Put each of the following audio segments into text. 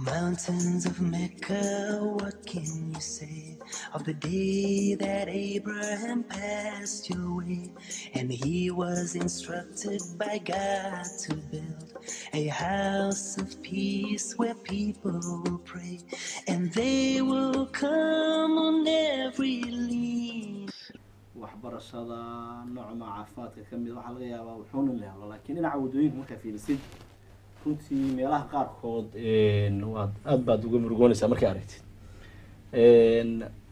Mountains of Mecca, what can you say of the day that Abraham passed your way and he was instructed by God to build a house of peace where people will pray and they will come on every lean. waxbarashada nooca caafimaadka kamid waxa laga yaabaa wuxuuna leeyahay laakiin dhinaca wadooyinka marka fiirisid runtii meelaha qaarkood waad aad baad uga murugoonaysaa markay aragtid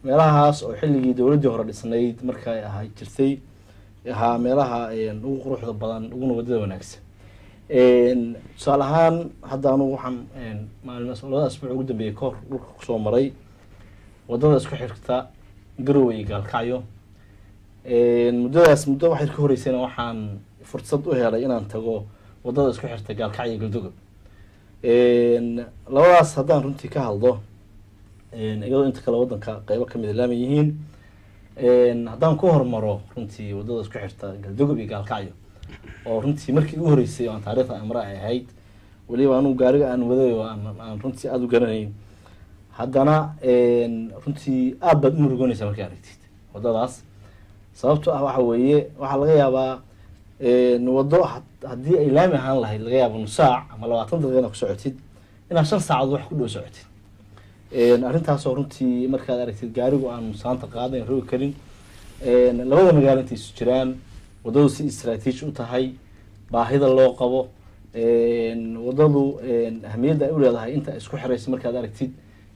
meelahaas oo xilligii dawladii hore dhisnayd markay ahay jirtay ahaa meelaha ugu quruxda badan uguna wadada wanaagsan tusaale ahaan hadda anu waxaan maalmaha asbuuc ugu dambeeyay kor dhulka kusoo maray wadada isku xirta Garowe iyo Gaalkacyo muddo waxay ka horeysayna waxaan fursad u helay inaan tago wadada isku xirta Gaalkacyo iyo Galdogob labadaas haddaan runtii ka hadlo iyadoo inta kale wadanka qaybo kamid ah yihiin haddaan ku hormaro runtii wadada isku xirta Galdogob iyo Gaalkacyo oo runtii markii ugu horeysay aan taariikhda amra ay ahayd waliba aanu gaariga aan waday aan runtii aad u garanayn haddana runtii aad baad u murugoonaysaa markay aragtid wadadaas sababtoo ah waxa weeye waxa laga yaabaa wado haddii ay laami ahaan lahayd laga yaabo nus saac ama 20 daqiiqo ku socotid inaad 5 saacadood wax ku dhow socotid arrintaas oo runtii markaad aragtid gaarigu aan saanta qaadan roogi karin labada magaalo inta isu jiraan wadadu si istiraatiiji u tahay baahida loo qabo wadadu ahmiyadda ay u leedahay inta isku xiraysa markaad aragtid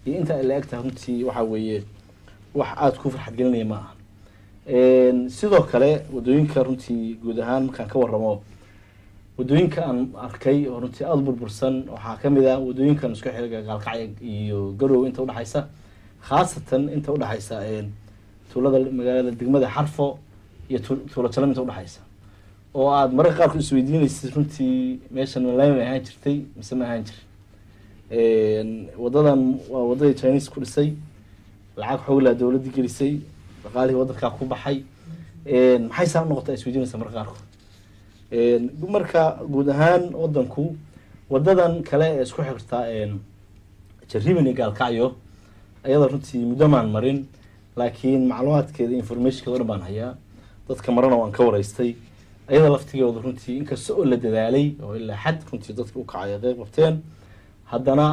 iyo inta ay laagtahay runtii waxa weeye wax aad ku farxad gelinaya ma aha sidoo kale wadooyinka runtii guud ahaan markaan ka warramo wadooyinka aan arkay oo runtii aad burbursan waxaa kamid ah wadooyinkan isku xiriga Gaalkacyo iyo Garowe inta u dhaxaysa khaasatan inta u dhaxaysa tuulada magaalada degmada Xarfo iyo tuulo Jalam inta u dhaxaysa oo aad marka qaar ku isweydiinaysid runtii meeshan laami ahaan jirtay mise ma ahaan jirin wadadan waa wadada Chinese ku dhisay lacag xoog la dawladda gelisay dhaqaalihii wadanka ku baxay maxay saan noqotay isweydiinaysa marka qaarkood marka guud ahaan wadanku wadadan kale ee isku xirta Jariban iyo Gaalkacyo ayada runtii muddo maan marin laakiin macluumaadkeeda information-keeda baan hayaa dadka marana waan ka wareystay ayada laftigeedu runtii inkasta oo la dadaalay oo ilaa xad runtii dadka u kacay qayb qabteen haddana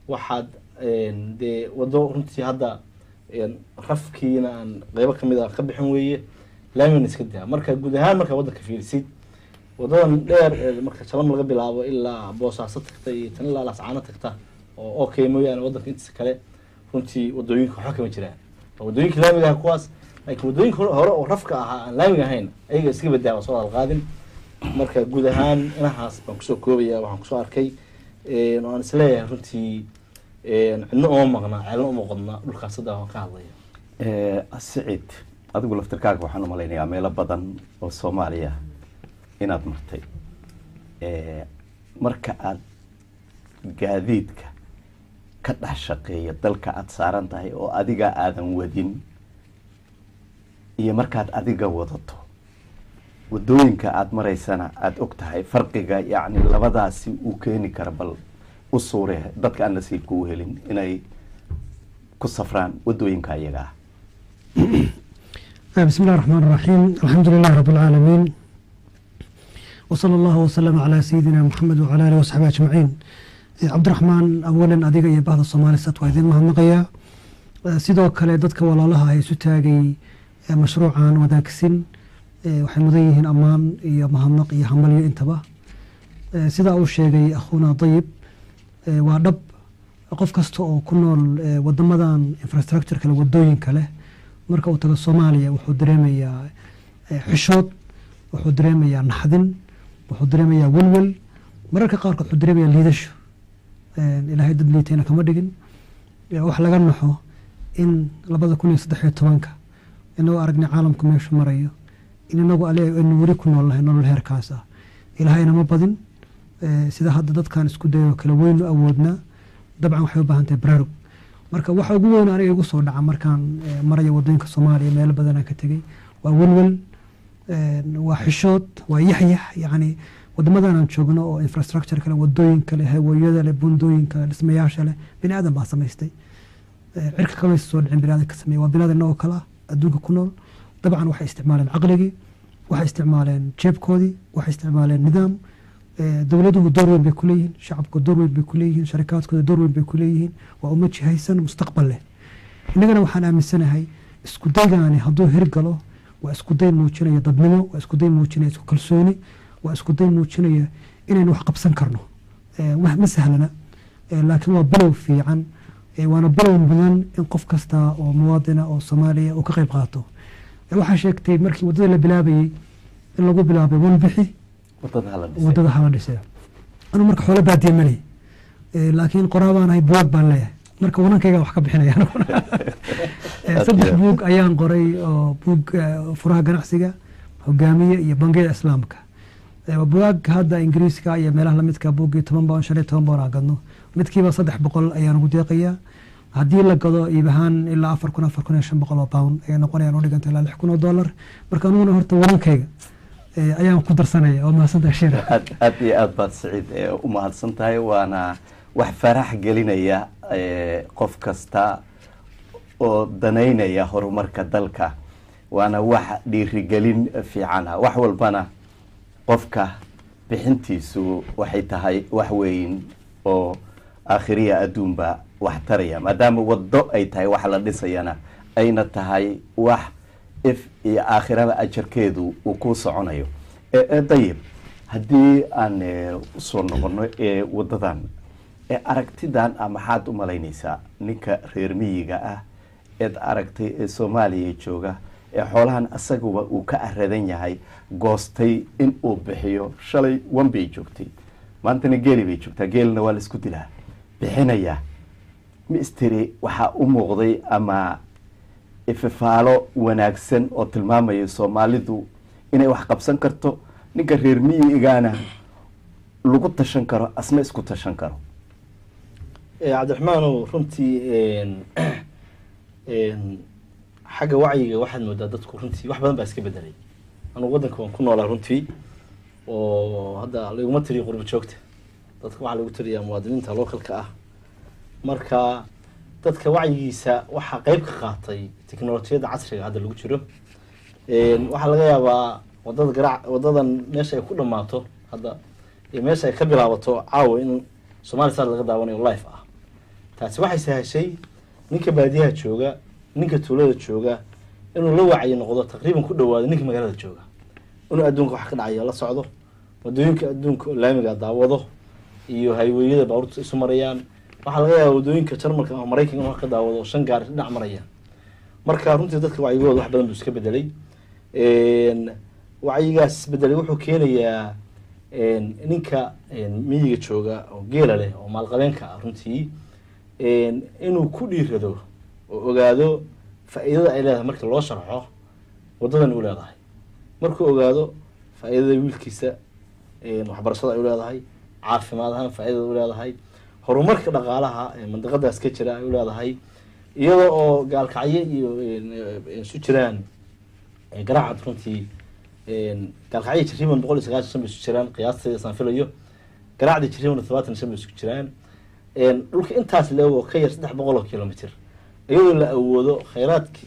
waxaad de wado runtii hadda rafkiina aan qaybo kamid ah ka bixin weeye laamin iska daa marka guud ahaan marka wadanka fiirsid wadadan dheer marka Jalam laga bilaabo ilaa Boosaaso tagta iyo tan ilaa Lascaano tagta oo okay mooyaan wadanka inta kale runtii wadooyinka waxa kama jiraan wadooyinka laamiga ah kuwaas laakiin wadooyinka hore oo rafka ahaa aan laamiga ahayn ayaga iska badaa soo qaadin marka guud ahaan inahaas baan kusoo koobaya waxaan kusoo arkay aan isleeyahay runtii cidna oo maqnaa ceelna uma qodna dhulkaas hadda waan ka hadlaya Siciid adigu laftirkaaga waxaan u maleynayaa meelo badan oo Soomaaliya inaad martay marka aad gaadiidka ka dhax shaqeeya dalka aad saaran tahay oo adiga aadan wadin iyo markaad adiga wadato wadooyinka aad maraysana aad og tahay farqiga yacni labadaasi uu keeni kara bal u suuree dadka aan nasiibku u helin inay ku safraan wadooyinka iyaga بسم الله الرحمن الرحيم الحمد لله رب العالمين وصلى الله وسلم على سيدنا محمد وعلى آله وصحبه أجمعين عبد الرحمن أولا أديك يا بعض الصومالي ستويدين مهنقيا سيدو كلا ددك ولا لها هي ستاقي مشروعا وداكسين وحمديهن أمان يا مهنق يا حملي انتبه سيدا أول شيء أخونا طيب ودب قف كستو كنو ودمدان infrastructure كلا ودوين كله marka uu tago Soomaaliya wuxuu dareemayaa xishood wuxuu dareemayaa naxdin wuxuu dareemayaa walwal mararka qaar wuxuu dareemayaa liidasho ilaahay dad liitayna kama dhigin wax laga naxo in 2013 inuu aragnay caalamku meesha marayo in inagu alee in wari ku nool lahayn nolol heerkaas ah ilaahayna ma badin sida hadda dadkan isku dayo kala weynu awoodnaa dabcan waxay u baahan tahay baraarug marka waxa ugu weyn aniga igu soo dhaca markaan maraya wadooyinka Soomaaliya meel badan aan ka tagay waa welwel waa xishood waa yaxyax yani wadamadan aan joogno oo infrastructure kale wadooyin kale hawooyada leh bundooyinka dhismayaasha leh bini aadan baa samaystay cirka kale soo dhicin bini aadan ka sameeyay waa bini aadan oo kala adduunka ku nool dabcan waxay isticmaaleen aqligii waxay isticmaaleen jeebkoodii waxay isticmaaleen nidaam dowladuhu door weyn bay ku leeyihiin shacabku door weyn bay ku leeyihiin sharikaadkooda door weyn bay ku leeyihiin waa uma jihaysan mustaqbal leh innagana waxaan aaminsanahay isku daygaani hadduu hirgalo waa isku day muujinaya dadnimo waa isku day muujinaya isku kalsooni waa isku day muujinaya inaynu wax qabsan karno ma sahlana laakiin waa bilow fiican waana bilow mudan in qof kasta oo muwaadina oo Soomaaliya uu ka qayb qaato waxaa sheegtay markii wadada la bilaabayay in lagu bilaabay wanbixi wadada hala dhisay anu marka xoolo baadiye malay laakiin qoraabaan hay buug baan leeyahay marka wanankayga wax ka bixinaya saddex buug ayaan qoray oo buug furaha ganacsiga hogaamiye iyo bangiyada islaamka buug hadda ingiriiska iyo meelaha lamidka buugii 10 baan 15 baan gadno midkiiba 300 ayaan ugu deeqayaa haddii la gado iibahaan ilaa 4,500 pound ay noqonayaan u dhiganta ilaa $6,000 marka anuguna horta wanankayga ayaan ku darsanaya oo mahadsantahay sheer aad iyo aad baad Saciid u mahadsantahay waana wax farax gelinaya qof kasta oo danaynaya horumarka dalka waana wax dhiirigelin fiican wax walbana qofka bixintiisu waxay tahay wax weyn oo aakhiriya adduunba wax taraya maadaama wado ay tahay wax la dhisayana ayna tahay wax if iyo aakhirada ajarkeedu uu ku soconayo dayib haddii aan soo noqono wadadan aragtidan maxaad u malaynaysaa ninka reer miyiga ah aragtay Soomaaliya jooga xoolahan asaguba uu ka aradan yahay goostay in uu bixiyo shalay wanbay joogtay maantana geeli bay joogtaa geelna waa la isku dilaa bixinaya misteri waxa u muuqday ama ifafaalo wanaagsan oo tilmaamaya Soomaalidu inay wax qabsan karto ninka reer miyigaana lagu tashan karo asna isku tashan karo Cabdiraxmaan runtii xagga wacyiga waxaad moodaa dadku runtii wax badan baa iska bedelay anu wadanka waan ku noolaa runtii oo hadda laguma tiriyo qurbo joogta dadka waxa lagu tiriyaa muwaadiniinta localka ah marka dadka wacyigiisa waxa qayb ka qaatay tiknoolajiyada casriga hadda lagu jiro waxa laga yaabaa wadadan meesha ay ku dhamaato hadda meesha ay ka bilaabato caawa in Soomaaliya laga daawanayo live ah taasi waxay sahashay ninka baadiyaha jooga ninka tuulada jooga inuu la wacyi noqdo taqriiban ku dhawaado ninka magaalada jooga inuu adduunka wax ka dhacaya la socdo wadooyinka adduunka laamiga daawado iyo highwayada baabuurta isu marayaan waxa laga yaabaa wadooyinka Jarmalka ama Mareykanka inuu ka daawado 5 gaari dhinac maraya marka runtii dadka wacyigooda wax badan buu iska bedelay wacyigaas bedelay wuxuu keenayaa ninka miyiga jooga oo geela leh oo maalqabeenka runtii inuu ku dhiirado oo ogaado faa'iidada ay leedahay marka loo sharxo wadadan uu leedahay markuu ogaado faa'iidada wiilkiisa waxbarashada ay leedahay caafimaad ahaan faa'iidada uu leedahay horumarka dhaqaalaha mandaqadaas ka jira ay leedahay iyadoo oo gaalkacyo iyo isu jiraan garaacad runtii gaalkacyo jiriban 195 isu jiraan qiyaastii san filayo garaacdi jiriban 75 isu jiraan dhulka intaas leeyo ka yar 300 kilomitir iyadoo la awoodo khayraadka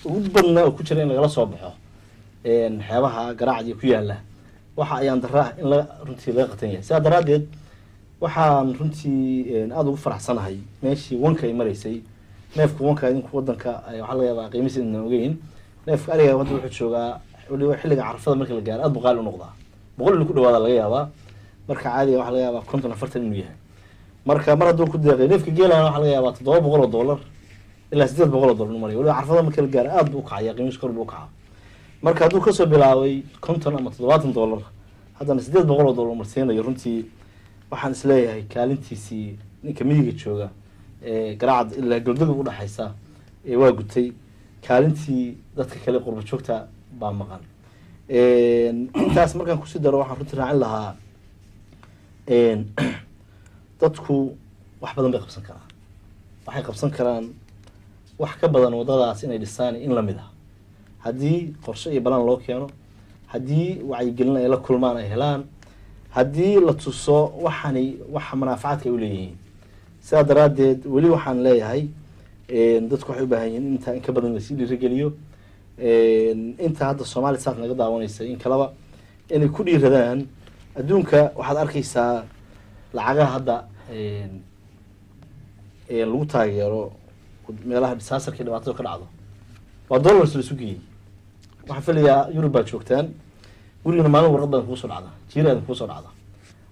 ugu badna oo ku jira in laga soo baxo xeebaha garaacdi ku yaala waxa ayaan daraa in la runtii laga qatan yahay sidaa daraadeed waxaan runtii aad ugu faraxsanahay meeshii wanka ay mareysay neefku wanka idinku wadanka waxa laga yaabaa qiimihiisa inaan ogeyn neefka ariga wadda wuxuu joogaa waliba xilliga carafada marka la gaaro aad buqaal u noqdaa boqol ku dhawaada laga yaabaa marka caadiga waxa laga yaabaa 50 inuu yahay marka mar hadduu ku deeqay neefka geelana waxa laga yaabaa $700 ilaa $800 maray waliba carafada marka la gaaro aad buu u kacaya qiimihiisa kor buu u kacaa marka hadduu ka soo bilaabay 50 ama $70 haddana $800 marsiinayo runtii waxaan isleeyahay kaalintiisii ninka miyiga jooga garaacad ilaa galdoga u dhaxaysa waa gutay kaalintii dadka kale qurbo joogta baa maqan intaas markaan ku sii daro waxaan runtii raacin lahaa dadku wax badan bay qabsan karaan, waxay qabsan karaan wax ka badan wadadaas inay dhisaan in lamid ah haddii qorshe iyo balan loo keeno, haddii wacyigelin ay la kulmaan ay helaan, haddii la tuso waxani waxa manaafacaadka ay u leeyihiin. sidaa daraaddeed weli waxaan leeyahay dadku waxay u baahan yihiin intaa in ka badan lasii dhiirigeliyo. inta hadda Soomaali saas naga daawanaysa in kalaba inay ku dhiiradaan. adduunka waxaad arkaysaa lacagaha hadda lagu taageero meelaha disaasarka dhibaatada ka dhacdo waa dollars la sugayay. waxaan filayaa Yurub baad joogtaan, gurigana maalin warqad badan kugu soo dhacda, jiiraadan kugu soo dhacda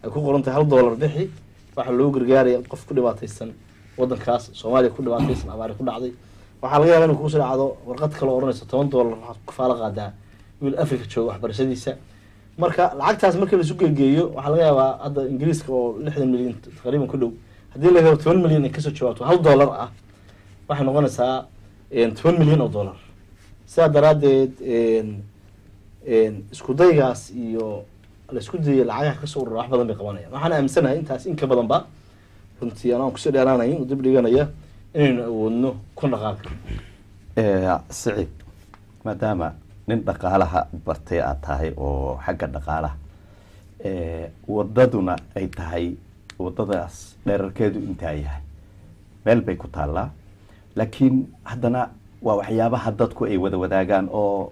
ay ku qoran tahay $1 bixi waxa loo gargaaraya qof ku dhibaataysan wadankaas Soomaaliya ku dhibaataysan abaar ku dhacday. waxaa laga yaabaa inuu kugu soo dhacdo warqad kale oo oranaysa $10 waxaad ku faala qaadaa wiil Afrika jooga waxbarashadiisa. marka lacagtaas markii la isu geeyo waxaa laga yaabaa hadda Ingiriiska oo 60 milyan taqriiban ku dhow haddii laga helo 10 milyan ay kasoo jawaabto $1 ah waxay noqonaysaa $10 milyan. sidaa daraaddeed isku daygaas iyo la isku dayay lacagaha kasoo urura wax badan bay qabanayaan. waxaan aaminsanahay intaas in ka badan ba runtii anaan kusoo dheeraanayn u dib dhiganaya inaynu awoodno ku dhaqaaqo. Siciid, maadaama nin dhaqaalaha bartay aad tahay oo xagga dhaqaalaha wadaduna ay tahay wadadaas dherarkeedu intaa yahay meel bay ku taallaa, laakiin haddana waa waxyaabaha dadku ay wada wadaagaan oo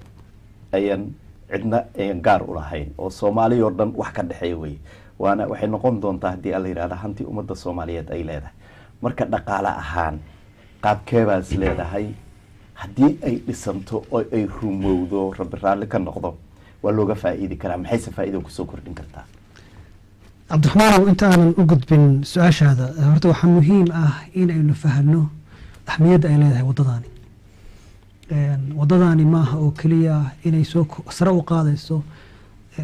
ayan cidna ayan gaar u lahayn oo Soomaaliya oo dhan wax ka dhaxeeya wey. waana waxay noqon doontaa haddii alla yiraahdo hanti ummadda Soomaaliyeed ay leedahay. marka dhaqaale ahaan qaabkeebaas leedahay haddii ay dhisanto oo ay rumowdo rabbi raalli ka noqdo waa looga faa'iidi karaa, maxayse faa'iido kusoo kordhin kartaa? cabdiraxmaan, inta aanan u gudbin su-aashaada horta waxaa muhiim ah in aynu fahanno ahmiyadda ay leedahay waddadaani. waddadaani maaha oo keliya inay sare u qaadayso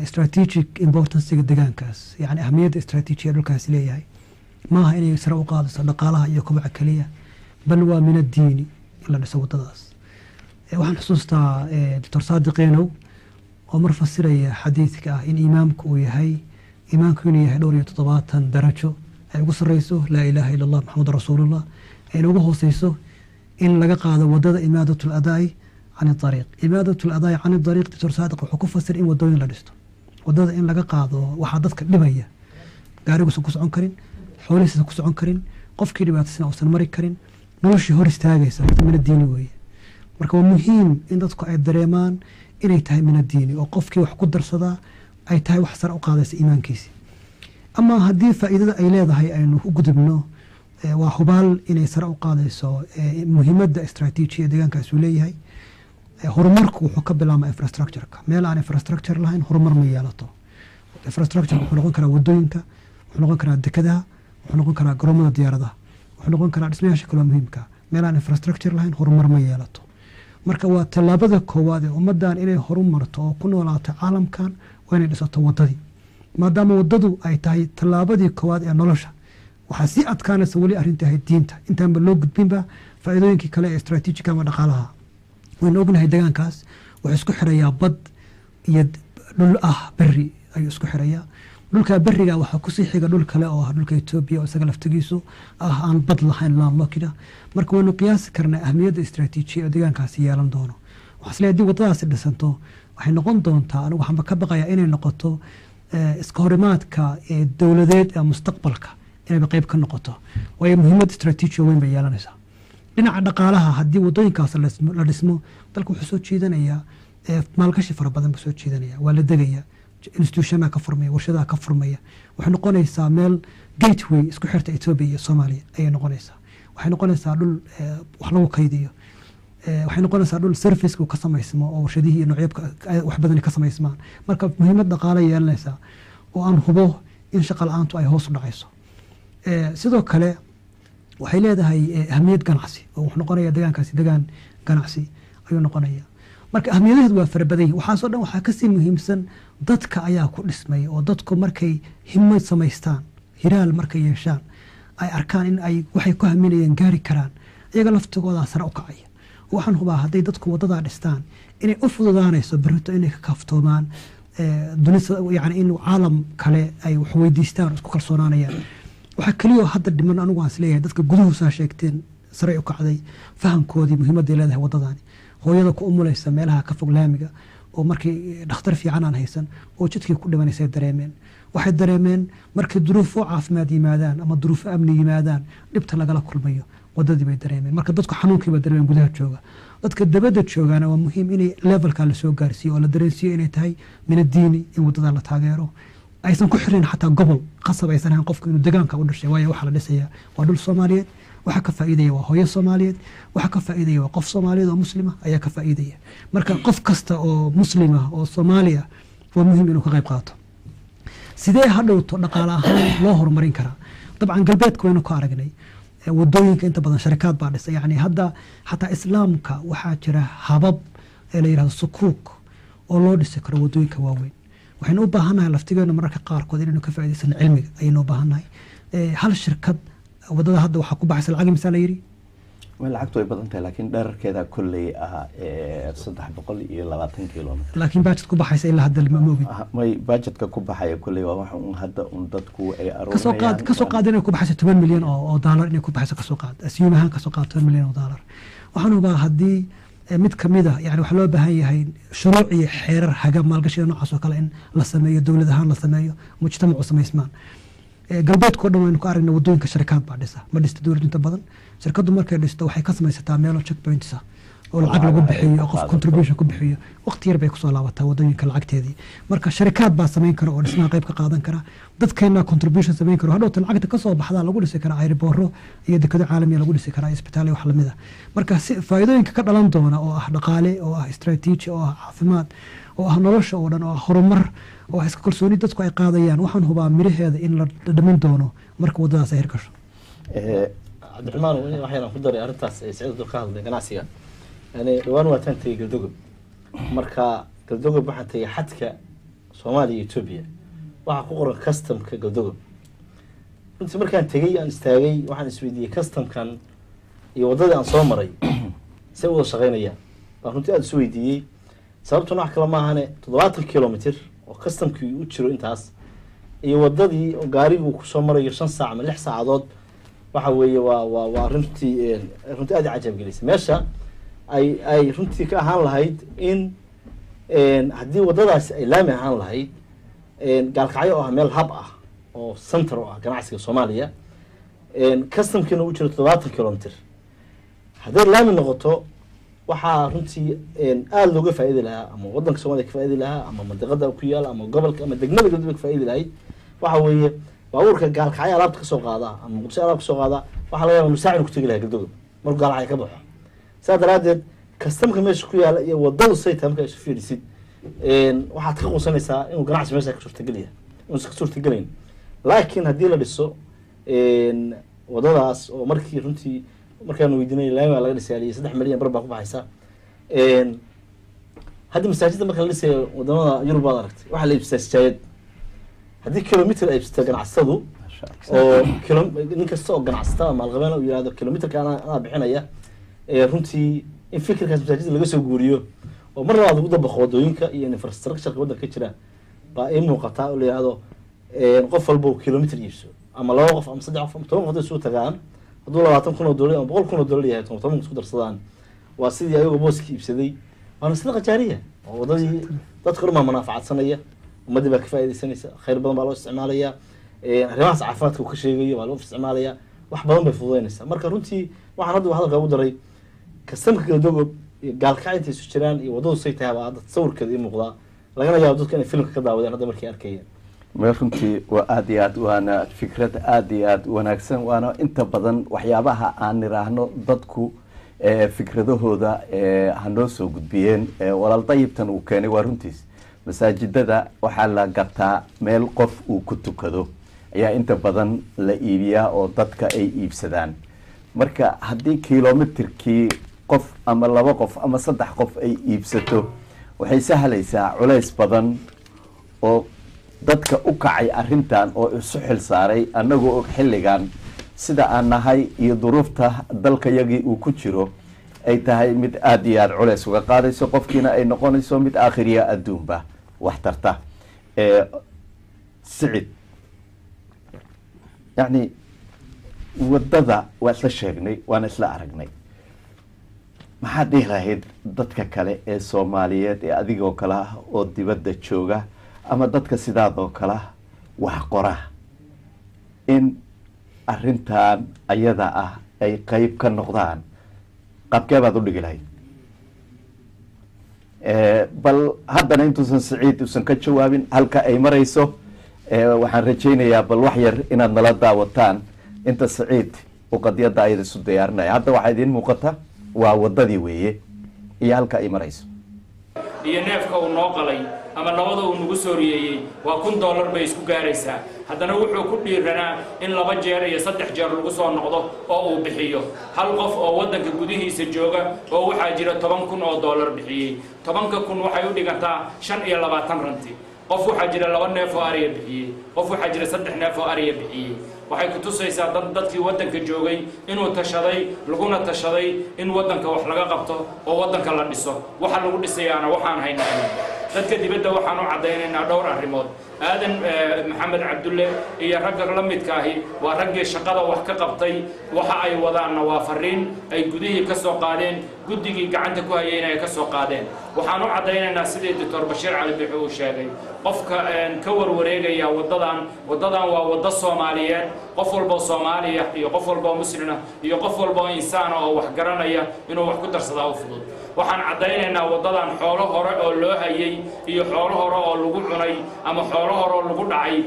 strategic importancega deegaankaas, yani ahmiyadda istaraatiijiya dhulkaasi leeyahay maaha inay sare u qaadayso dhaqaalaha iyo kobaca keliya, bal waa min addiini in la dhiso waddadaas. waxaan xusuustaa doctor Saadiq Eenow oo mar fasiraya xadiidka ah in imaamku uu yahay imaamku inuu yahay 27 darajo ay ugu sarreyso laa ilaaha illa allah maxamed rasuulullah, ayna ugu hooseyso in laga qaado waddada imaadatul adaa'i can idariiq. imaadatul adaa'i can idariiq doctor Saadiq wuxuu ku fasir in waddooyin la dhisto, waddada in laga qaado waxaa dadka dhibaya, gaariguusan ku socon karin, xoolihiisa ku socon karin, qofkii dhibaataysan uusan mari karin, noloshii hor istaagaysa min addiini weeye. marka waa muhiim in dadku ay dareemaan inay tahay min addiini oo qofkii wax ku darsadaa ay tahay wax sare u qaadaysa iimaankiisi. ama haddii faa'iidada ay leedahay aynu u gudubno waa hubaal inay sare u qaadayso muhiimadda istaraatiijiya deegaankaas uu leeyahay. horumarku wuxuu ka bilaabmaa infrastructure-ka. meel aan infrastructure lahayn horumar ma yeelato. infrastructure wuxuu noqon karaa waddooyinka, wuxuu noqon karaa dekedaha, wuxuu noqon karaa garoomada diyaaradaha, wuxuu noqon karaa dhismayaasha kale muhiimka. meel aan infrastructure lahayn horumar ma yeelato. marka waa tallaabada koowaad ee ummaddan inay horumarto oo ku noolaato caalamkan waa inay dhisato waddadii. maadaama waddadu ay tahay tallaabadii koowaad ee nolosha, waxaa sii adkaanaysa weli arrintii ahayd diinta intaanba loo gudbinba faa'iidooyinkii kale ee istaraatiijiga ama dhaqaalaha. waynu ognahay deegaankaas wuxuu isku xirayaa bad iyo dhul ah berri ayuu isku xirayaa. dhulka berriga waxaa kusii xiga dhul kale oo ah dhulka Ethiopia oo isaga laftigiisu ah aan bad lahayn landlocked. marka waynu qiyaasi karnaa ahmiyadda istaraatiijiya ee deegaankaasi yeelan doono. waxaa isleeyahay haddii waddadaasi dhisanto waxay noqon doontaa, anigu waxaanba ka baqayaa inay noqoto iska horimaadka dowladeed ee mustaqbalka inayba qayb ka noqoto, waayo muhiimad istaraatiijiya weyn bay yeelanaysaa. dhinaca dhaqaalaha haddii waddooyinkaas la dhismo dalka wuxuu soo jiidanayaa maalgashi fara badan buu soo jiidanaya, waa la degaya, institutionaa ka furmaya, warshadaha ka furmaya. waxay noqonaysaa meel gateway isku xirta Ethiopia iyo Soomaaliya ayay noqonaysaa. waxay noqonaysaa dhul wax lagu kaydiyo, waxay noqonaysaa dhul service ka samaysmo oo warshadihii iyo noocyada wax badan ka samaysmaan. marka muhiimad dhaqaale yeelanaysaa oo aan hubo in shaqo la'aantu ay hoos u dhacayso. sidoo kale waxay leedahay ahmiyad ganacsi oo wuxuu noqonayaa deegaankaasi deegaan ganacsi ayuu noqonayaa. marka ahmiyadaheedu waa fara badan yihiin. waxaasoo dhan waxaa kasii muhiimsan dadka ayaa ku dhismay oo dadku markay himad samaystaan, hiraal markay yeeshaan, ay arkaan in ay waxay ku haminayeen gaari karaan, iyaga laftigoodaa sare u kacaya. waxaan hubaa hadday dadku waddadaa dhistaan inay u fududaanayso berrito inay ka kaaftoomaan dunida yani inuu caalam kale ay wax weydiistaan isku kalsoonaanayaan waxaa keliya hadda dhiman anigu aan isleeyahay dadka guduhuusaa sheegteen sare u kacday fahamkoodii muhiimadday leedahay waddadaani hooyada ku umulaysa meelaha ka fog laamiga oo markii dhakhtar fiican aan haysan oo jidkii ku dhimanaysay dareemeen waxay dareemeen markii duruufo caafimaad yimaadaan ama duruufo amni yimaadaan dhibta lagala kulmayo waddadii bay dareemeen marka dadku xanuunkii bay dareemeen gudaha jooga dadka dabadda joogaana waa muhiim inay levelkaa lasoo gaarsiiyo oo la dareensiiyo inay tahay min addiini in waddada la taageero aysan ku xirin xataa gobol qasab aysan ahayn qofku inuu degaanka u dhashay waayo waxaa la dhisayaa waa dhul soomaaliyeed waxa ka faa'iidaya waa hooyo soomaaliyeed waxa ka faa'iidaya waa qof soomaaliyeed oo muslima ayaa ka faa'iidaya marka qof kasta oo muslima oo soomaaliya waa muhiim inuu ka qayb qaato sidee hadhowto dhaqaale ahaan loo horumarin karaa dabcan galbeedka waynu ka aragnay wadooyinka inta badan sharikaad baa dhisay yani hadda xataa islaamka waxaa jira habab ee la yidhahdo sukuuk oo loo dhisi karo wadooyinka waaweyn waxaynu u baahannahay laftigeena mararka qaarkood inaynu ka faa'iidaysano cilmiga ayaynu u baahannahay hal shirkad waddada hadda waxaa ku baxaysa lacag misaa la yidhi lacagtu way badan tahay laakiin dherarkeeda kolley ah 320 kilomitr laakiin baajad ku baxaysa ilaa hadda ma ogin may baajadka ku baxaya kolley waa wax un hadda un dadku ay aroorayaan kasoo qaad inay ku baxayso 10 milyan oo daalar inay ku baxayso kasoo qaad asiyuum ahaan kasoo qaad 10 milyan oo daalar waxaan hubaa haddii mid kamid ah yani waxaa loo baahan yahay shuruuc iyo xeerar haga maalgashiga noocaas oo kale in la sameeyo dowlad ahaan la sameeyo mujtamacu samaysmaan galbeedkao dhan waynu ka aragna wadooyinka sharikaad baa dhisa ma dhista dowlad inta badan shirkadu markay dhisto waxay ka samaysataa meelo checkpoints ah oo lacag lagu bixiyo oo qof contribution ku bixiyo waqti yar bay kusoo laabataa wadooyinka lacagteedii marka sharikaad baa samayn kara oo dhismaha qayb ka qaadan kara dadkeena contribution samayn karo hadhowta lacagta kasoo baxdaa lagu dhisi karaa ayribooro iyo dekado caalamiya lagu dhisi karaa isbitaal wax lamid ah marka si faa'iidooyinka ka dhalan doona oo ah dhaqaale oo ah istaraatiiji oo ah caafimaad oo ah nolosha oo dhan oo ah horumar oo iska kalsooni dadku ay qaadayaan waxaan hubaa miraheeda in la dhamin doono marka waddadaas ay hirgasho cabdiraxmaan waxayna ku daray arrintaas ay siciid ka hadlay ganacsiga yani dhawaan waa tan tagay galdogob marka galdogob waxaan tagay xadka soomaaliya iyo etoobiya waxaa ku qoran customka galdogob runtii markaan tegay aan istaagay waxaan isweydiiyey customkan iyo waddadii aan soo maray say wada shaqaynayaan baan runtii aada isu weydiiyey sababtuna wax kale maahane 70 kilomitr oo customkii u jiro intaas iyo waddadii oo gaarigu kusoo marayo 5 saac ama 6 saacadood waxa weeye waa runtii aad cajab gelisay meesha ay runtii ka ahaan lahayd in haddii waddadaasi ay laami ahaan lahayd gaalkacyo oo ah meel hab ah oo center oo ah ganacsiga soomaaliya customkiina u jiro 70 kilomitr hadday laami noqoto waxaa runtii aada looga faa'iidi lahaa ama waddanka Soomaaliya ka faa'iidi lahaa ama mandiqada ku yaal ama gobolka ama degmada galbeed ka faa'iidi lahayd waxa weeye baabuurka gaalkacyo alaabta ka soo qaada ama muqdisho alaabta ka soo qaada waxa laga yaabaa musaacid ku tagi lahaa galdogob markuu gaalkacyo ka baxo sidaa daraadeed kastamka meesha ku yaala iyo waddadu say tahay marka isu fiirisid waxaad ka quusanaysaa inuu ganacsi meesha ka suurtageliya inuusan ka suurtagelayn laakiin haddii la dhiso waddadaas oo markii runtii markaan weydiinay laamiga laga dhisay 3 milyan bar baa ku baxaysa hadda masaajidda marka la dhisayo wadamada Yurub baad aragtay waxa la iibsadaa sijaayad haddii kilomitr ay iibsato ganacsatadu oo nin kasta oo ganacsata maalqabeen uu yiraahdo kilomitrka anaa bixinaya runtii in fikirkaas masaajidda laga soo guuriyo oo mar labaad ugu dabaqo wadooyinka iyo infrastructure waddanka ka jira baa ay muuqataa oo la yiraahdo qof walba uu kilomitr iibso ama 2 qof ama 3 qof ama 10 qof isu tagaan hadduu 20 kun oo doolar ama 100 kun oo doolar yahay 10 kun isku darsadaan waa sidii ayagu booski iibsaday waana sida qajaariya oo wadadii dadka horma manaafacaadsanaya ummadii baa ka faa'iideysanaysa khayr badan baa loo isticmaalaya arrimahaas caafimaadka uu ka sheegayo waa loo isticmaalaya wax badan bay fududeynaysaa marka runtii waxaan hadda hadalka ugu daray kastamka galdogob iyo gaalkacyo intay isu jiraan iyo waddadu say tahay baa dad sawirkeeda ii muuqdaa lagana yaabo dadka inay filmka ka daawadeen hadda markay arkayeen runtii waa aada iyo aad waana fikrad aada iyo aada wanaagsan waana inta badan waxyaabaha aan niraahno dadku fikradahooda hanoo soo gudbiyeen walaal dayibtan uu keenay waa runtiis masaajidada waxaa la gataa meel qof uu ku tukado ayaa inta badan la iibiyaa oo dadka ay iibsadaan marka haddii kilomitrkii qof ama 2 qof ama 3 qof ay iibsato waxay sahlaysaa culays badan oo dadka u kacay arrintan oo isu xil saaray annagoo og xilligan sida aan nahay iyo duruufta dalka yagii uu ku jiro ay tahay mid aad iyo aad culays uga qaadayso qofkiina ay noqonayso mid aakhiriya adduunba wax tarta sicid yani wadada waa isla sheegnay waana isla aragnay maxaad dhihi lahayd dadka kale ee soomaaliyeed ee adigoo kale ah oo dibadda jooga ama dadka sidaadoo kale ah wax qora in arrintan ayada ah ay qeyb ka noqdaan qabkee baad u dhigi lahayd bal haddana intuusan siciid uusan ka jawaabin halka ay marayso waxaan rajaynayaa bal wax yar inaad nala daawataan inta siciid uu qadiyadda ayada isu diyaarinaya hadda waxaa idiin muuqata waa wadadii weeye iyo halka ay marayso iyo neefka uu noo qalay ama labada uu nagu soo riyeeyey waa $1 bay isku gaaraysaa haddana wuxuu ku dhiiranaa in 2 jeer iyo 3 jeer lagu soo noqdo oo uu bixiyo hal qof oo waddanka gudihiisa jooga oo waxaa jira $10,000 bixiyey 10,000 waxay u dhigantaa 25 ranti qof waxaa jira 2 neef oo ariya bixiyey qof waxaa jira 3 neef oo ariya bixiyey waxay ku tusaysaa dadkii waddanka joogay inuu tashaday laguna tashaday in waddanka wax laga qabto oo waddanka la dhiso waxa lagu dhisayaana waxaan haynaa dadka dibadda waxaan u cadaynaynaa dhowr arrimood aadan maxamed cabdulle iyo ragga la midka ahi waa raggii shaqada wax ka qabtay waxa ay wadaanna waa fariin ay gudihii ka soo qaadeen guddigii gacanta ku hayeen ay ka soo qaadeen waxaan u cadaynaynaa sidii doctor bashiir cali bixi uu sheegay qofka ka warwareegaya wadadan waa waddo Soomaaliyeed qof walba Soomaaliya iyo qof walba muslina iyo qof walba insaan oo wax garanaya inuu wax ku darsado fudud waxaan cadaynaynaa wadadan xoolo hore oo loo hayay iyo xoolo hore oo lagu cunay ama xoolo hore oo lagu dhacay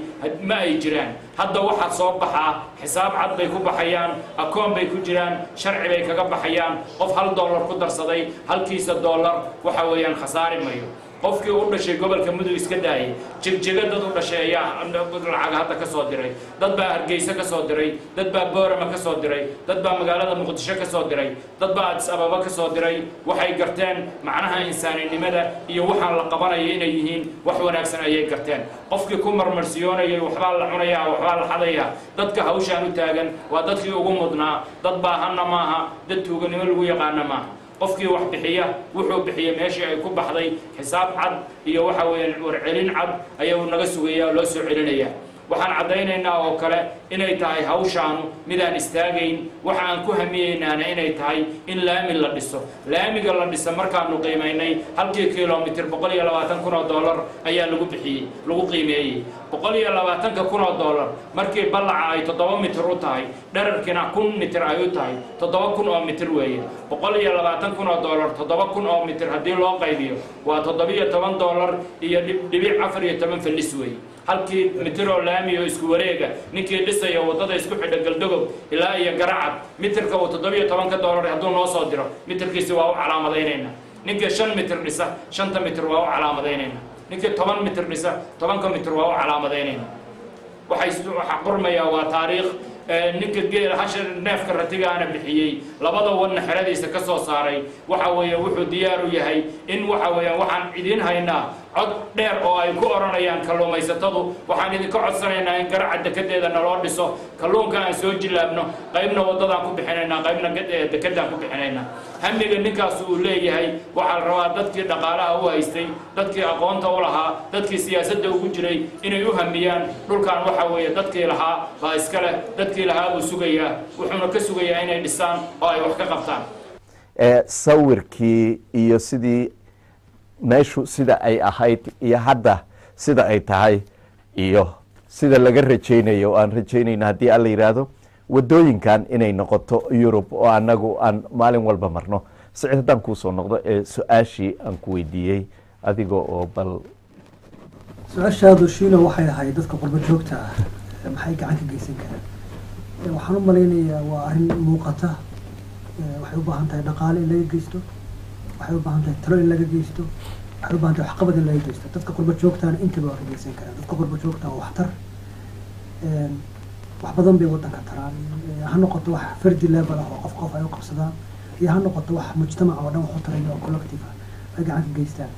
ma ay jiraan hadda waxa soo baxaa xisaab cad bay ku baxayaan akoon bay ku jiraan sharci bay kaga baxayaan qof $1 ku darsaday halkiisa $1 waxa weeyaan khasaari mayo qofkii u dhashay gobolka mudug iska daayay jigjiga dad u dhashay ayaa lacag hadda ka soo diray dad baa Hargeysa ka soo diray dad baa Boorama ka soo diray dad baa magaalada Muqdisho ka soo diray dad baa Addis Ababa ka soo diray waxay garteen macnaha insaaninimada iyo waxaan la qabanayo inay yihiin wax wanaagsan ayay garteen qofkii ku marmarsiyoonayay waxbaa la cunayaa waxbaa la xadayaa dadka hawshaan u taagan waa dadkii ugu mudnaa dad baahanna maaha dad tuuganimo lagu yaqaana maaha qofkii wax bixiya wuxuu bixiya meeshii ay ku baxday xisaab cad iyo waxa weeyaan warcelin cad ayuu naga sugayaa loo soo celinayaa waxaan cadaynaynaa oo kale inay tahay hawshaanu midaan istaagayn waxa aan ku hamiyeynaana inay tahay in laami la dhiso laamiga la dhiso markaanu qiimaynay halkii kiiloomitir $120,000 ayaa lagu bixiyey lagu qiimeeyey $120,000 markii ballaca ay 7 mitir u tahay dherarkina 1,000 mitir ay u tahay 7,000 oo mitir weeye $120,000 7,000 oo mitir haddii loo qaybiyo waa $17 iyo dhibic 14 falis weeye halkii mitir oo laami oo isku wareega ninkii dhisaya wadada isku xidha galdogob ilaa iyo garacad mitirka uu $17 hadduu noo soo diro mitirkiisa waa u calaamadaynayna ninkii 5 mitir dhisa 5 mitir waa u calaamadaynayna ninkii 10 mitir dhisa 10 mitir waa u calaamadaynayna waxa qurmaya waa taariikh ninka geel hashar neefka ratigaana bixiyey labada wadna xeradiisa ka soo saaray waxa weeye wuxuu diyaar u yahay in waxa weeye waxaan idin haynaa cod dheer oo ay ku oranayaan kalluumaysatadu waxaan idinka codsanaynaa in garacad dekedeeda naloo dhiso kalluunka aan soo jilaabno qaybna wadadaan ku bixinaynaa qaybna dekedaan ku bixinaynaa hamiga ninkaas uu leeyahay waxaa la rabaa dadkii dhaqaalaha u haystay dadkii aqoonta u lahaa dadkii siyaasadda ugu jiray inay u hamiyaan dhulkan waxa weeye dadkii lahaa baa iska leh dadkii lahaa buu sugayaa wuxuuna ka sugayaa inay dhisaan oo ay wax ka qabtaan sawirkii iyo sidii meeshu sida ay ahayd iyo hadda sida ay tahay iyo sida laga rajaynayo oo aan rajaynayna haddii alla yidhaahdo wadooyinkan inay noqoto Yurub oo anagu aan maalin walba marno sicid haddaan kuusoo noqdo su-aashii aan ku weydiiyey adigoo oo bal su-aashaadu shiilo waxay ahayd dadka qurba joogta ah maxay gacan ka geysan karaan waxaan u malaynayaa waa arrin muuqata waxay u baahan tahay dhaqaale in laga geysto waxay u baahan tahay talo in laga geysto waxay u baahan tahay waxqabad in laga geysto dadka qurba joogtaana intaba waa ka geysan karaan dadka qurba joogta waa waxtar wax badan bay waddanka taraan ha noqoto wax fardi level ah oo qof ay u qabsadaan iyo ha noqoto wax mujtamac oo dhan wax u taraya oo collective ah ay gacan ka geystaan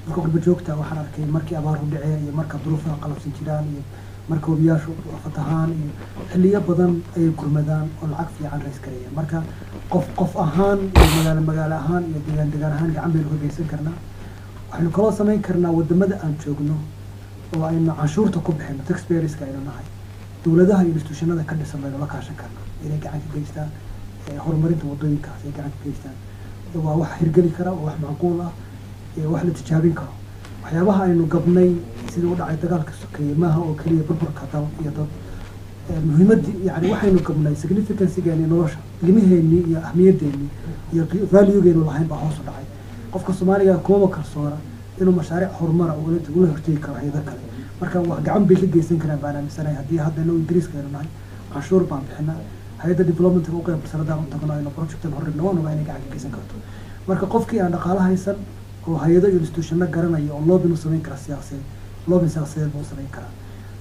dadka qurba joogta waxaan arkay markii abaaru dhaceen iyo marka duruufaha qalabsan jiraan iyo marka wabiyaashu fatahaan iyo xilliyo badan ayay gurmadaan oo lacag fiican rays karayaan marka qof ahaan iyo magaalo ahaan iyo deegaan ahaan gacan baynu ka geysan karnaa waxaynu kaloo samayn karnaa wadamada aan joogno oo aynu canshuurta ku bixino taxpayerska aynu nahay dowladaha iyo institutionada ka dhisan baynu la kaashan karnaa inay gacan ka geystaan horumarinta wadooyinkaas ay gacan ka geystaan waa wax hirgeli kara oo wax macquul ah wax la tijaabin karo waxyaabaha aynu gabnay sidii u dhacay dagaalka sokeeye maaha oo keliya burburka dal iyo dad muhiimadii yani waxaynu gabnay significancegeeni nolosha qiimaheennii iyo ahmiyadeennii iyo valuegeenu lahayn baa hoos u dhacay qofka soomaaliga kuma kalsoona inuu mashaariic horumara ula hortegi karo hay'ado kale marka wax gacan bay ka geysan karaan baan aaminsanahay haddii hadda inuu ingiriiska aynu nahay canshuur baan bixinaa hay'adda developmentka u qaybsan haddaan u tagno aynu projectan horribna waan ogaa inay gacan ka geysan karto marka qofkii aan dhaqaalo haysan oo hay'ado iyo institutionno garanaya oo loobin u samayn kara siyaasadeed loobin siyaasadeed buu samayn karaa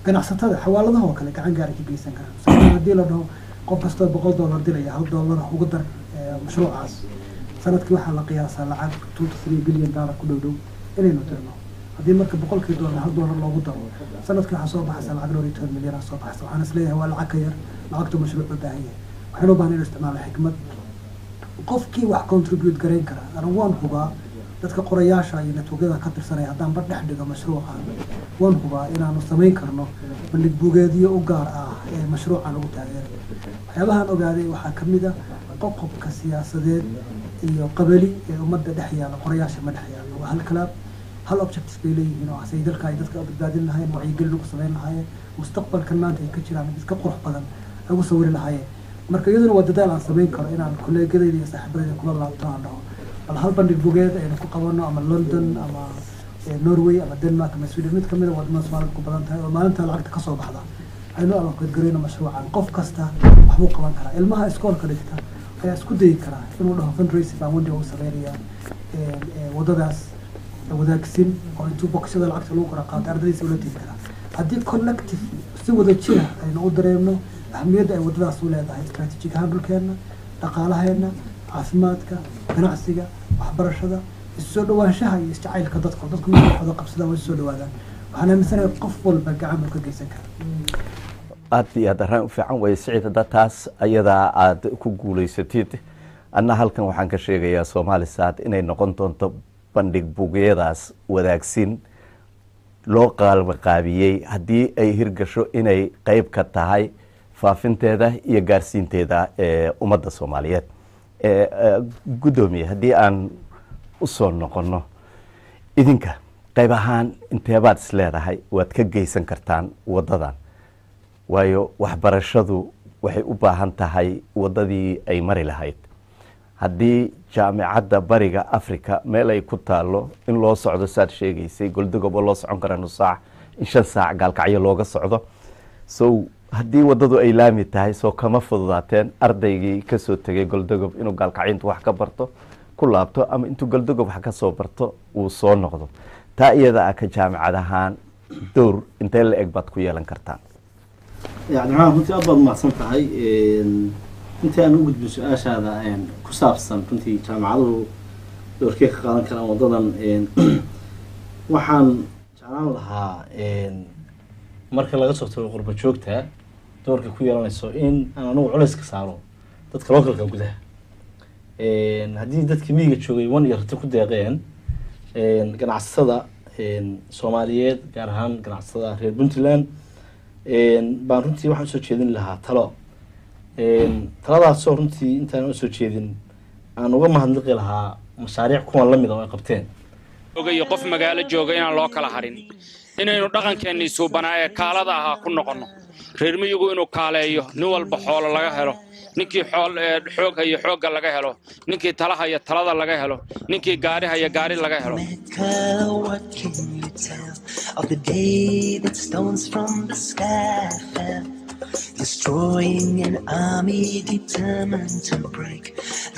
ganacsatada xawaaladaha oo kale gacan gaari ka geysan karaan haddii la dhaho qof kastoo $100 dilaya $1 ugu dar mashruucaas sanadkii waxaa la qiyaasaa lacag $2 to 3 billion ku dhow inaynu dirno haddii marka $100 $1 loogu daro sanadkii waxaa soo baxaysa lacag $12 milyan soo baxaysa waxaan isleeyahay waa lacag ka yar lacagtu mashruuc u baahan yahay waxaynu u baahan inuu isticmaalo xikmad qofkii wax contribute garayn kara anigu waan hubaa dadka qorayaasha iyo networkyada ka tirsanaya haddaan bar dhex dhigo mashruuca waan hubaa inaanu samayn karno bandhig buugeedyo u gaar ah ee mashruucan ugu taageeray waxyaabahaan ogaaday waxaa ka mid ah qoqobka siyaasadeed iyo qabali ee ummadda dhex yaalla qorayaasha ma dhex yaallo waa hal kalaab hal objective bay leeyihiin oo asay dalka ay dadka badbaadin lahaayeen wacyigelin ugu samayn lahaayeen mustaqbalkan maanta ay ka jiraan iska qurux badan ay ugu sawiri lahaayeen marka iyaduna waa dadaal aan samayn karo inaan kolleegyadayda iyo saaxiibadayda kula laabto aan dhaho bal hal bandhig bugeed aynu ku qabano ama London ama Norway ama Denmark ama Sweden mid kamid ah wadamada Soomaaliya ku badan tahay oo maalinta lacagta ka soo baxda aynu alloqad gareyno mashruucan qof kasta wax uu qaban karaa ilmaha iskoolka dhigta ayaa isku dayi karaa inuu dhaho fundraising baan wadi u sameeyaa wadadaas wadaagsin oo intuu boqoshada lacagta lagu qora qaato ardayda ula tii karaa haddii collective si wada jira aynu u dareemno ahmiyadda ay wadadaas u leedahay strategic ahaan dhulkeena dhaqaalaheena caafimaadka ganacsiga waxbarashada isoo dhawaanshaha iyo isjacaylka dadku wada qabsadaan way soo dhawaadaan waxaan aaminsanahay qof walba gacan ka geysan kara aad iyo aad arrin fiican way sicid taas ayadaa aad ku guuleysatid anna halkan waxaan ka sheegayaa Soomaalisaad inay noqon doonto bandhig buugyadaas wadaagsin loo qaabiyey haddii ay hirgasho inay qayb ka tahay faafinteeda iyo gaarsiinteeda ummadda Soomaaliyeed gudoomiye haddii aan u soo noqono idinka qayb ahaan inteebaad is leedahay waad ka geysan kartaan wadadan waayo waxbarashadu waxay u baahan tahay wadadii ay mari lahayd haddii jaamacadda bariga Afrika meel ay ku taalo in loo socdo saad sheegaysay goldogob loo socon kara nus saac in 5 saac gaalkacyo looga socdo haddii wadadu ay laami tahay soo kama fududaateen ardaygii ka soo tagay goldogob inuu gaalkacintu wax ka barto ku laabto ama intuu goldogob wax ka soo barto uu soo noqdo taa iyada ah ka jaamacad ahaan door intee la eg baad ku yeelan kartaan يعني معنا كنت أفضل ما صنتها هاي كنت أنا وجد بسؤال هذا كساب صن كنت جامعة دور كيك قارن كلام وضدا وحن جامعة لها مركز لقصة غربة شوكتها دور كويا لنا السوين أنا نوع على سكسارو تذكر كم كده هذه دت كمية شوي وان يرتكو دقيقين كان عصدا سوماليات كارهان كان عصدا غير بنتلان baan runtii waxaan soo jeedin lahaa talo taladaasoo runtii intaan u soo jeedin aan uga mahadnaqi lahaa mashaariic kuwan la mid ah oo ay qabteen iyo qof magaalo jooga inaan loo kala harin inaynu dhaqankeennii suubanaa ee kaalada ahaa ku noqonno reer miyigu inuu kaaleeyo nin walba xoolo laga helo ninkii xoog haya xoogga laga helo ninkii tala haya talada laga helo ninkii gaari haya gaari laga helo of the day that stones from the sky fell, destroying an army determined to break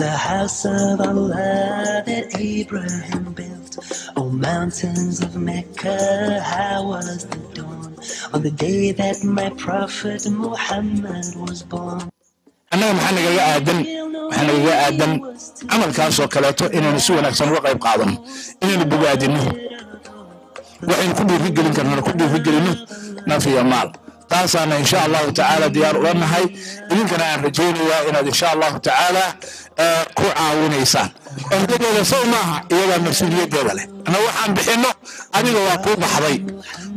the house of Allah that Abraham built. Oh, mountains of Mecca, how was the dawn on the day that my prophet Muhammad was born? أنا محنك يا آدم عمل كان سو كلاته إنه نسوي نكسر وقايب قاضم إنه بقعد إنه وإن كل رجل كنا كل رجل ما في مال تاسانا إن شاء الله تعالى ديار ولنا هاي يمكن أن رجينا إن شاء الله تعالى كوعا ونيسان أنتم لسومها إلى مسؤولية دولة أنا وحن بحنه أنا وأقول بحضي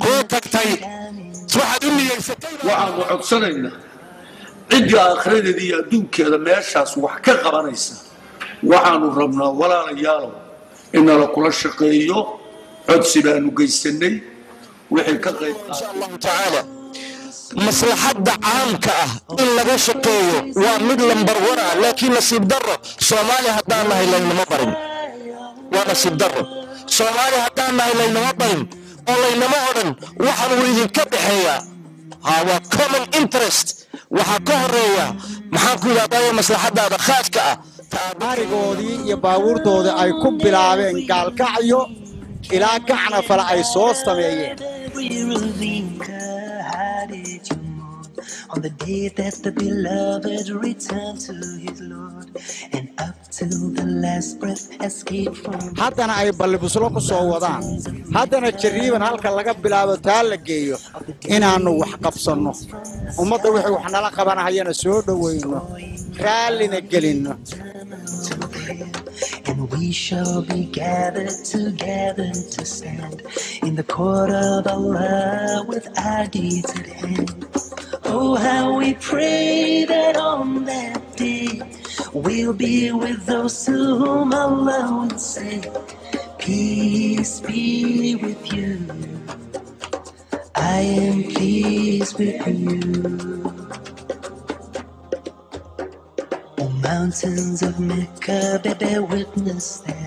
كو تكتي واحد أمي يستوي وحن عقصنا عندي آخرين ذي دون كذا ما يشاس وحكي قبانيسا وحن ربنا ولا رجاله إن لكل الشقية عدس بأنه جيسني وحكي غير إن شاء الله تعالى مصلحة عامك إن لغا شقيه ومد لمبرورة لكن نصيب دره صومالي هدان الله إلا المبرم ونصيب دره صومالي هدان الله إلا المبرم والله إنما أردن وحن ويدين كبحية هذا common interest وحكوهرية محاكو يضايا مصلحة هذا خاصك taarigoodii iyo baabuurtooda ay ku bilaabeen gaalkacyo ilaa gacna fala ay soo sameeyeen On the day that the beloved returned to his Lord, and up till the last breath escaped from haddana ay ballibuslo ku soo wadaan haddana jariiban halka laga bilaabo taa la geeyo inaanu wax qabsanno ummadda wixii wax nala qabanahayana soo dhaweyno raallina gelinno. And we shall be gathered together to stand in the court of Allah with our deeds at hand. Oh, how we pray that on that day we'll be with those to whom Allah will say, peace be with you. I am pleased with you. Oh, mountains of Mecca, bear witness that